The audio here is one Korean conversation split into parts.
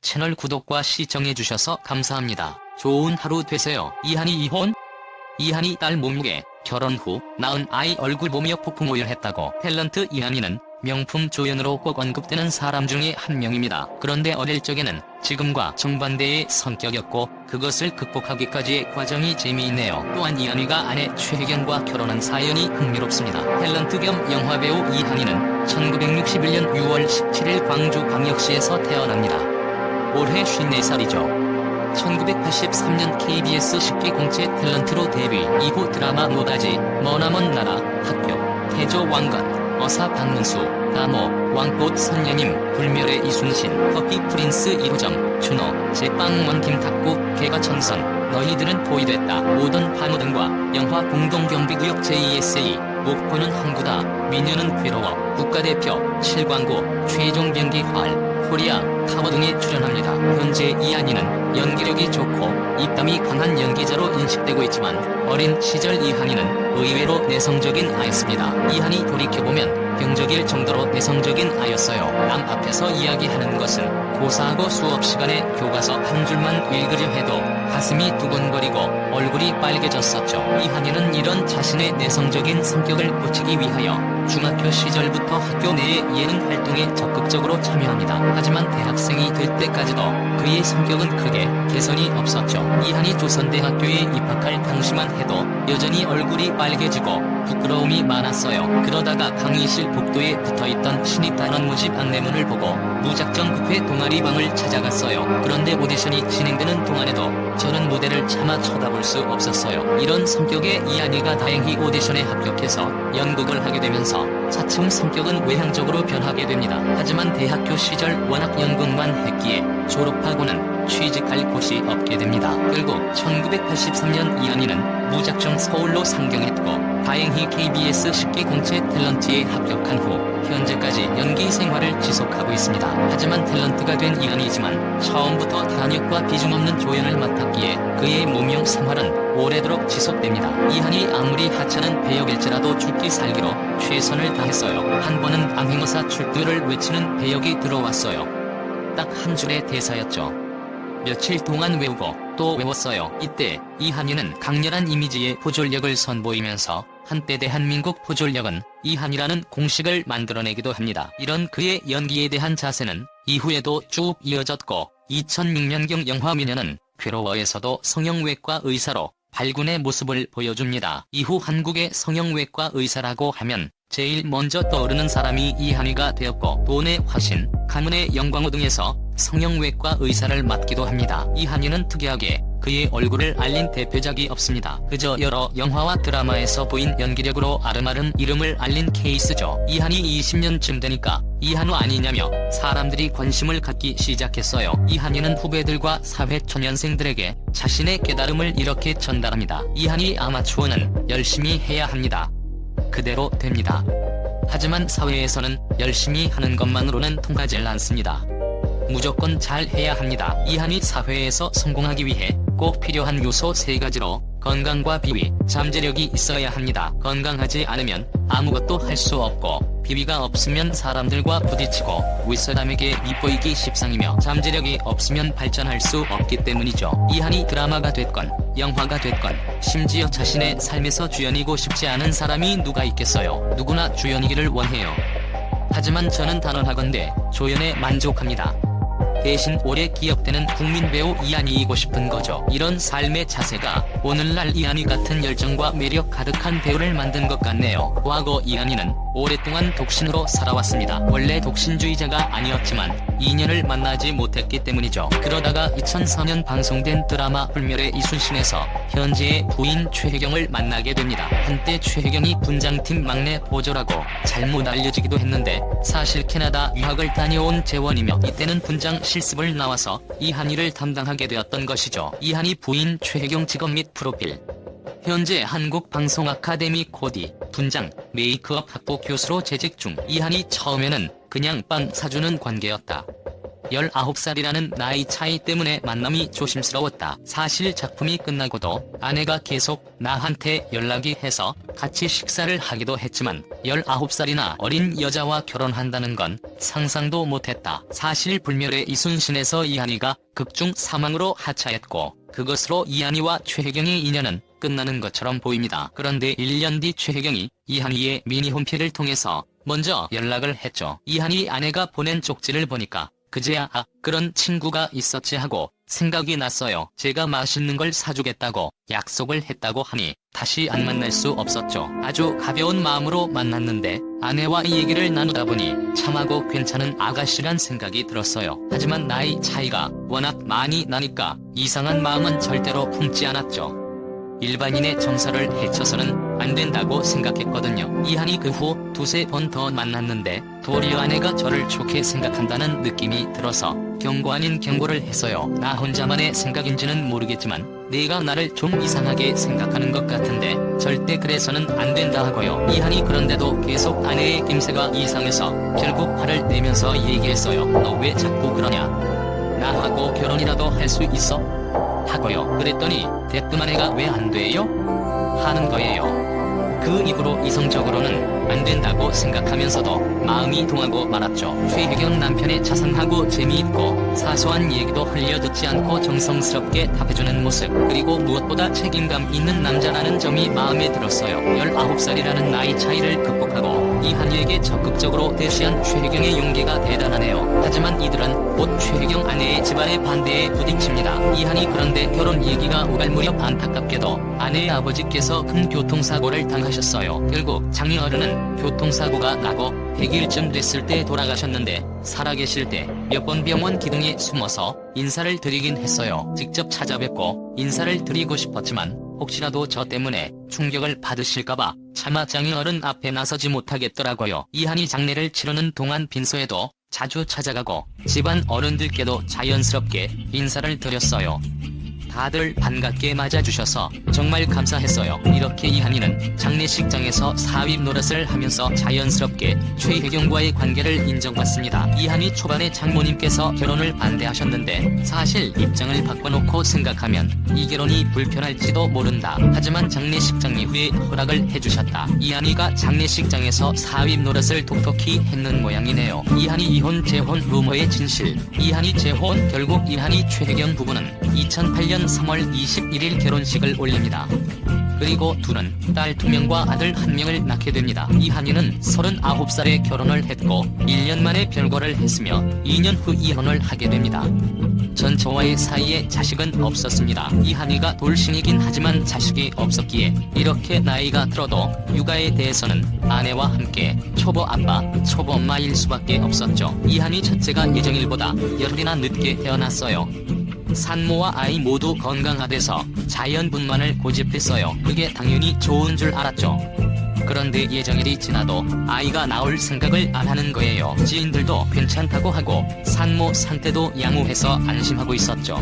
채널 구독과 시청해주셔서 감사합니다. 좋은 하루 되세요. 이한이 이혼? 이한이 딸 몸무게, 결혼 후 낳은 아이 얼굴 보며 폭풍오열했다고. 탤런트 이한이는 명품 조연으로 꼭 언급되는 사람 중에 한 명입니다. 그런데 어릴 적에는 지금과 정반대의 성격이었고 그것을 극복하기까지의 과정이 재미있네요. 또한 이한이가 아내 최혜경과 결혼한 사연이 흥미롭습니다. 탤런트 겸 영화배우 이한이는 1961년 6월 17일 광주광역시에서 태어납니다. 올해 54살이죠. 1983년 KBS 10기 공채 탤런트로 데뷔, 이후 드라마 노다지, 머나먼 나라, 학교, 태조 왕건, 어사 박문수, 다모, 왕꽃 선녀님, 불멸의 이순신, 커피 프린스 이호정, 준호, 제빵먼 김탁구, 개가천선, 너희들은 포위됐다, 오던 반호 등과 영화 공동경비구역 제2SA, 목포는 항구다, 미녀는 괴로워, 국가대표, 칠광구, 최종 병기 활, 코리아, 타워 등에 출연합니다. 현재 이한이는 연기력이 좋고 입담이 강한 연기자로 인식되고 있지만 어린 시절 이한이는 의외로 내성적인 아이였습니다. 이한이 돌이켜보면 병적일 정도로 내성적인 아이였어요. 남 앞에서 이야기하는 것은 고사하고 수업 시간에 교과서 한 줄만 읽으려 해도 가슴이 두근거리고 얼굴이 빨개졌었죠. 이한이는 이런 자신의 내성적인 성격을 고치기 위하여 중학교 시절부터 학교 내의 예능 활동에 적극적으로 참여합니다. 하지만 대학생이 될 때까지도 그의 성격은 크게 개선이 없었죠. 이한이 조선대학교에 입학할 당시만 해도 여전히 얼굴이 빨개지고 부끄러움이 많았어요. 그러다가 강의실 복도에 붙어있던 신입단원 모집 안내문을 보고 무작정 급해 동아리방을 찾아갔어요. 그런데 오디션이 진행되는 동안에도 저는 무대를 차마 쳐다볼 수 없었어요. 이런 성격의 이한이가 다행히 오디션에 합격해서 연극을 하게 되면서 차츰 성격은 외향적으로 변하게 됩니다. 하지만 대학교 시절 워낙 연극만 했기에 졸업하고는 취직할 곳이 없게 됩니다. 결국 1983년 이한이는 무작정 서울로 상경했고 다행히 KBS 10기 공채 탤런트에 합격한 후 현재까지 연기 생활을 지속하고 있습니다. 하지만 탤런트가 된 이한이지만 처음부터 단역과 비중 없는 조연을 맡았기에 그의 무명 생활은 오래도록 지속됩니다. 이한이 아무리 하찮은 배역일지라도 죽기 살기로 최선을 다했어요. 한 번은 암행어사 출두를 외치는 배역이 들어왔어요. 딱 한 줄의 대사였죠. 며칠 동안 외우고 또 외웠어요. 이때 이한이는 강렬한 이미지의 포졸력을 선보이면서 한때 대한민국 포졸력은 이한이라는 공식을 만들어내기도 합니다. 이런 그의 연기에 대한 자세는 이후에도 쭉 이어졌고 2006년경 영화 미녀는 괴로워에서도 성형외과 의사로 발군의 모습을 보여줍니다. 이후 한국의 성형외과 의사라고 하면 제일 먼저 떠오르는 사람이 이한이가 되었고 돈의 화신, 가문의 영광호 등에서 성형외과 의사를 맡기도 합니다. 이한이는 특이하게 그의 얼굴을 알린 대표작이 없습니다. 그저 여러 영화와 드라마에서 보인 연기력으로 아름아름 이름을 알린 케이스죠. 이한이 20년쯤 되니까 이한우 아니냐며 사람들이 관심을 갖기 시작했어요. 이한이는 후배들과 사회초년생들에게 자신의 깨달음을 이렇게 전달합니다. 이한이 아마추어는 열심히 해야 합니다. 그대로 됩니다. 하지만 사회에서는 열심히 하는 것만으로는 통하질 않습니다. 무조건 잘 해야 합니다. 이한이 사회에서 성공하기 위해 꼭 필요한 요소 3가지로 건강과 비위, 잠재력이 있어야 합니다. 건강하지 않으면 아무것도 할 수 없고 비위가 없으면 사람들과 부딪히고 윗사람에게 밉보이기 십상이며 잠재력이 없으면 발전할 수 없기 때문이죠. 이한이 드라마가 됐건 영화가 됐건 심지어 자신의 삶에서 주연이고 싶지 않은 사람이 누가 있겠어요. 누구나 주연이기를 원해요. 하지만 저는 단언하건대 조연에 만족합니다. 대신 오래 기억되는 국민배우 이한이이고 싶은 거죠. 이런 삶의 자세가 오늘날 이한이 같은 열정과 매력 가득한 배우를 만든 것 같네요. 과거 이한이는 오랫동안 독신으로 살아왔습니다. 원래 독신주의자가 아니었지만 인연을 만나지 못했기 때문이죠. 그러다가 2004년 방송된 드라마 불멸의 이순신에서 현재의 부인 최혜경을 만나게 됩니다. 한때 최혜경이 분장팀 막내 보조라고 잘못 알려지기도 했는데 사실 캐나다 유학을 다녀온 재원이며 이때는 분장 실습을 나와서 이한이를 담당하게 되었던 것이죠. 이한이 부인 최혜경 직업 및 프로필. 현재 한국방송아카데미 코디, 분장, 메이크업 학부 교수로 재직 중. 이한이 처음에는 그냥 빵 사주는 관계였다. 19살이라는 나이 차이 때문에 만남이 조심스러웠다. 사실 작품이 끝나고도 아내가 계속 나한테 연락이 해서 같이 식사를 하기도 했지만 19살이나 어린 여자와 결혼한다는 건 상상도 못했다. 사실 불멸의 이순신에서 이한이가 극중 사망으로 하차했고 그것으로 이한이와 최혜경의 인연은 끝나는 것처럼 보입니다. 그런데 1년 뒤 최혜경이 이한이의 미니홈피를 통해서 먼저 연락을 했죠. 이한이 아내가 보낸 쪽지를 보니까 그제야 그런 친구가 있었지 하고 생각이 났어요. 제가 맛있는 걸 사주겠다고 약속을 했다고 하니 다시 안 만날 수 없었죠. 아주 가벼운 마음으로 만났는데 아내와 이 얘기를 나누다 보니 참하고 괜찮은 아가씨란 생각이 들었어요. 하지만 나이 차이가 워낙 많이 나니까 이상한 마음은 절대로 품지 않았죠. 일반인의 정서를 해쳐서는 안 된다고 생각했거든요. 이한이 그 후 두세 번 더 만났는데 도리어 아내가 저를 좋게 생각한다는 느낌이 들어서 경고 아닌 경고를 했어요. 나 혼자만의 생각인지는 모르겠지만 내가 나를 좀 이상하게 생각하는 것 같은데 절대 그래서는 안 된다 하고요. 이한이 그런데도 계속 아내의 김새가 이상해서 결국 화를 내면서 얘기했어요. 너 왜 자꾸 그러냐? 나하고 결혼이라도 할 수 있어? 하고요. 그랬더니 대뜸 아내가 왜 안 돼요? 하는 거예요. 그 이후로 이성적으로는 안 된다고 생각하면서도 마음이 동하고 말았죠. 최혜경 남편의 자상하고 재미있고 사소한 얘기도 흘려듣지 않고 정성스럽게 답해주는 모습, 그리고 무엇보다 책임감 있는 남자라는 점이 마음에 들었어요. 19살이라는 나이 차이를 극복하고 이한이에게 적극적으로 대시한 최혜경의 용기가 대단하네요. 하지만 이들은 곧 최혜경 아내의 집안의 반대에 부딪힙니다. 이한이 그런데 결혼 얘기가 오갈 무렵 안타깝게도 아내의 아버지께서 큰 교통사고를 당하셨어요. 결국 장인어른은 교통사고가 나고 100일쯤 됐을 때 돌아가셨는데 살아계실 때 몇 번 병원 기둥에 숨어서 인사를 드리긴 했어요. 직접 찾아뵙고 인사를 드리고 싶었지만 혹시라도 저 때문에 충격을 받으실까봐 차마 장인어른 앞에 나서지 못하겠더라고요. 이한이 장례를 치르는 동안 빈소에도 자주 찾아가고 집안 어른들께도 자연스럽게 인사를 드렸어요. 다들 반갑게 맞아주셔서 정말 감사했어요. 이렇게 이한이는 장례식장에서 사윗 노릇을 하면서 자연스럽게 최혜경과의 관계를 인정받습니다. 이한이 초반에 장모님께서 결혼을 반대하셨는데 사실 입장을 바꿔놓고 생각하면 이 결혼이 불편할지도 모른다. 하지만 장례식장 이후에 허락을 해주셨다. 이한이가 장례식장에서 사윗 노릇을 톡톡히 했는 모양이네요. 이한이 이혼 재혼 루머의 진실. 이한이 재혼. 결국 이한이 최혜경 부부는 2008년 3월 21일 결혼식을 올립니다. 그리고 둘은 딸 2명과 아들 1명을 낳게 됩니다. 이한이는 39살에 결혼을 했고 1년 만에 별거를 했으며 2년 후 이혼을 하게 됩니다. 전 저와의 사이에 자식은 없었습니다. 이한이가 돌싱이긴 하지만 자식이 없었기에 이렇게 나이가 들어도 육아에 대해서는 아내와 함께 초보 아빠, 초보 엄마일 수밖에 없었죠. 이한이 첫째가 예정일보다 열흘이나 늦게 태어났어요. 산모와 아이 모두 건강하대서 자연분만을 고집했어요. 그게 당연히 좋은 줄 알았죠. 그런데 예정일이 지나도 아이가 나올 생각을 안 하는 거예요. 지인들도 괜찮다고 하고 산모 상태도 양호해서 안심하고 있었죠.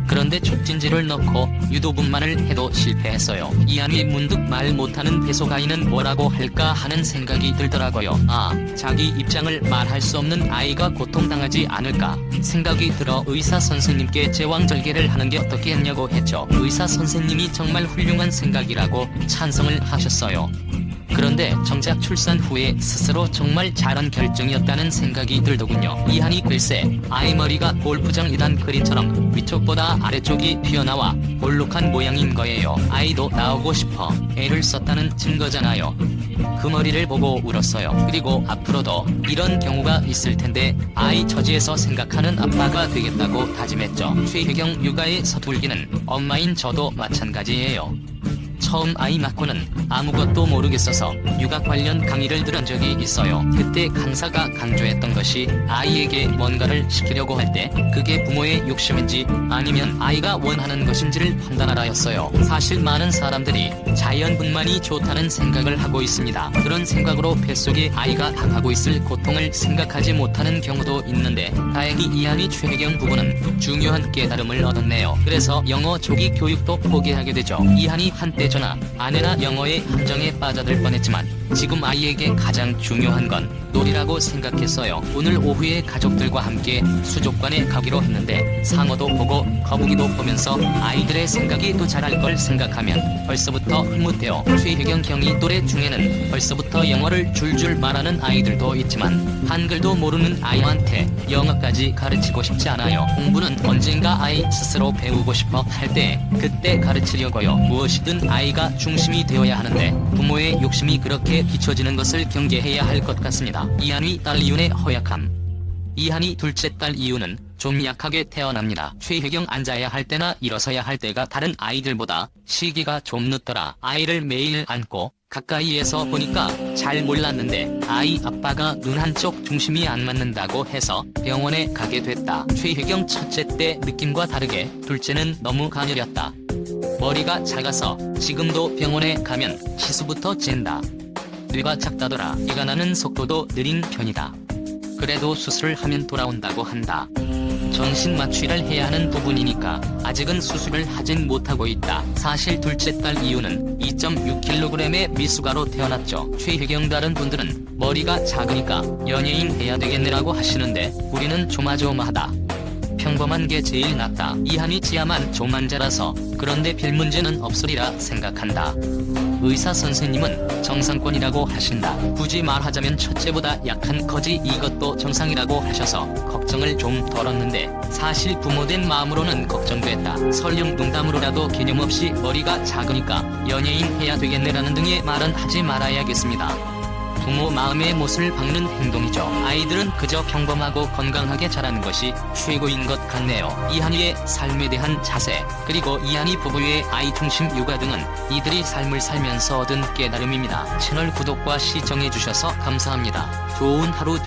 그런데 촉진제를 넣고 유도분만을 해도 실패했어요. 이한이 문득 말 못하는 배속아이는 뭐라고 할까 하는 생각이 들더라고요. 자기 입장을 말할 수 없는 아이가 고통당하지 않을까 생각이 들어 의사 선생님께 제왕절개를 하는 게 어떻겠냐고 했죠. 의사 선생님이 정말 훌륭한 생각이라고 찬성을 하셨어요. 그런데 정작 출산 후에 스스로 정말 잘한 결정이었다는 생각이 들더군요. 이한이 글쎄 아이 머리가 골프장 2단 그린처럼 위쪽보다 아래쪽이 튀어나와 볼록한 모양인 거예요. 아이도 나오고 싶어 애를 썼다는 증거잖아요. 그 머리를 보고 울었어요. 그리고 앞으로도 이런 경우가 있을 텐데 아이 처지에서 생각하는 아빠가 되겠다고 다짐했죠. 최혜경 육아의 서툴기는 엄마인 저도 마찬가지예요. 처음 아이 낳고는 아무것도 모르겠어서 육아 관련 강의를 들은 적이 있어요. 그때 강사가 강조했던 것이 아이에게 뭔가를 시키려고 할 때 그게 부모의 욕심인지 아니면 아이가 원하는 것인지를 판단하라였어요. 사실 많은 사람들이 자연분만이 좋다는 생각을 하고 있습니다. 그런 생각으로 뱃속에 아이가 당하고 있을 고통을 생각하지 못하는 경우도 있는데 다행히 이한이 최혜경 부부는 중요한 깨달음을 얻었네요. 그래서 영어 조기 교육도 포기하게 되죠. 이한이 한때 휴대전화, 아내나 영어의 함정에 빠져들 뻔했지만 지금 아이에게 가장 중요한 건 놀이라고 생각했어요. 오늘 오후에 가족들과 함께 수족관에 가기로 했는데 상어도 보고 거북이도 보면서 아이들의 생각이 또 자랄 걸 생각하면 벌써부터 흐뭇해요. 최혜경 경이 또래 중에는 벌써부터 영어를 줄줄 말하는 아이들도 있지만 한글도 모르는 아이한테 영어까지 가르치고 싶지 않아요. 공부는 언젠가 아이 스스로 배우고 싶어 할 때 그때 가르치려고요. 무엇이든 아이가 중심이 되어야 하는데 부모의 욕심이 그렇게 비춰지는 것을 경계해야 할 것 같습니다. 이한이 딸 이윤의 허약함. 이한이 둘째 딸 이윤은 좀 약하게 태어납니다. 최혜경 앉아야 할 때나 일어서야 할 때가 다른 아이들보다 시기가 좀 늦더라. 아이를 매일 안고 가까이에서 보니까 잘 몰랐는데 아이 아빠가 눈 한쪽 중심이 안 맞는다고 해서 병원에 가게 됐다. 최혜경 첫째 때 느낌과 다르게 둘째는 너무 가녀렸다. 머리가 작아서 지금도 병원에 가면 시수부터 잰다. 뇌가 작다더라. 이가 나는 속도도 느린 편이다. 그래도 수술을 하면 돌아온다고 한다. 정신 마취를 해야 하는 부분이니까 아직은 수술을 하진 못하고 있다. 사실 둘째 딸 이유는 2.6kg의 미숙아로 태어났죠. 최혜경 다른 분들은 머리가 작으니까 연예인 해야 되겠네라고 하시는데 우리는 조마조마하다. 평범한 게 제일 낫다. 이한이 지하만 좀 안 자라서 그런데 별 문제는 없으리라 생각한다. 의사 선생님은 정상권이라고 하신다. 굳이 말하자면 첫째보다 약한 거지 이것도 정상이라고 하셔서 걱정을 좀 덜었는데 사실 부모된 마음으로는 걱정됐다. 설령 농담으로라도 개념 없이 머리가 작으니까 연예인 해야 되겠네라는 등의 말은 하지 말아야겠습니다. 부모 마음의 못을 박는 행동이죠. 아이들은 그저 평범하고 건강하게 자라는 것이 최고인 것 같네요. 이한이의 삶에 대한 자세, 그리고 이한이 부부의 아이 중심 육아 등은 이들이 삶을 살면서 얻은 깨달음입니다. 채널 구독과 시청해주셔서 감사합니다. 좋은 하루